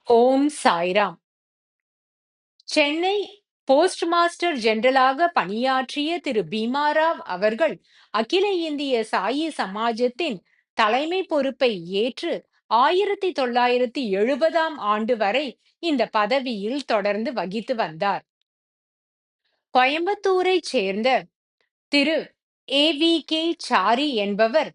ஓம் Sairam. Chennai post master ஜெனரலாக பணியாற்றிய திரு பீமாராவ் அவர்கள் அகில இந்திய சாயி சமாஜத்தின் தலைமை பொறுப்பை ஏற்று 1970ஆம் ஆண்டு வரை இந்த பதவியில் தொடர்ந்து வகித்து வந்தார். கோயம்புத்தூரைச் சேர்ந்த திரு ஏ.வி.கே. சாரி என்பவர்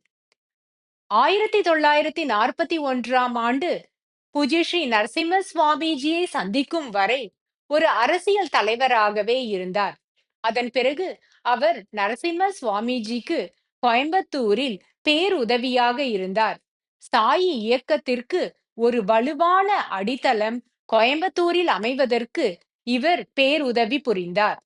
1941ஆம் ஆண்டு பூஜ்ய ஸ்ரீ நரசிம்ம சுவாமிஜியை சந்திக்கும் வரை ஒரு அரசியல் தலைவராகவே இருந்தார். அதன் பிறகு அவர் நரசிம்ம சுவாமிஜிக்கு கோயம்புத்தூரில் பேருதவியாக இருந்தார். சாயி இயக்கத்திற்கு ஒரு வலுவான அடித்தளம் கோயம்புத்தூரில் அமைவதற்கு இவர் பேருதவி புரிந்தார்.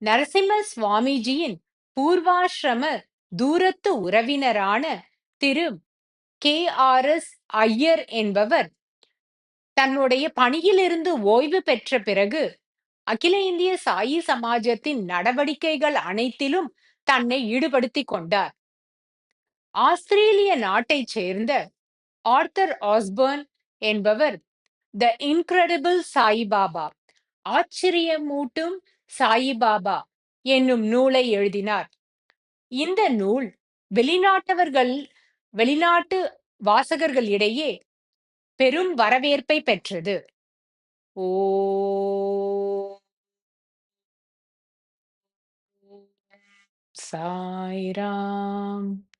நரசிம்ம சுவாமிஜியின் பூர்வாசிரம தூரத்து உறவினரான திரு கே.ஆர்.எஸ். ஐயர் என்பவர் தன்னுடைய பணியிலிருந்து ஓய்வு பெற்ற பிறகு அகில இந்திய சாயி சமாஜத்தின் நடவடிக்கைகள் அனைத்திலும் தன்னை ஈடுபடுத்திக் கொண்டார். ஆஸ்திரேலிய நாட்டைச் சேர்ந்த ஆர்தர் ஆஸ்பர்ன் என்பவர் த இன்கிரெடிபிள் சாயிபாபா, ஆச்சரியமூட்டும் சாயிபாபா என்னும் நூலை எழுதினார். இந்த நூல் வெளிநாட்டவர்கள் வெளிநாட்டு வாசகர்களிடையே பெரும் வரவேற்பை பெற்றது. ஓம் சாய்ராம்.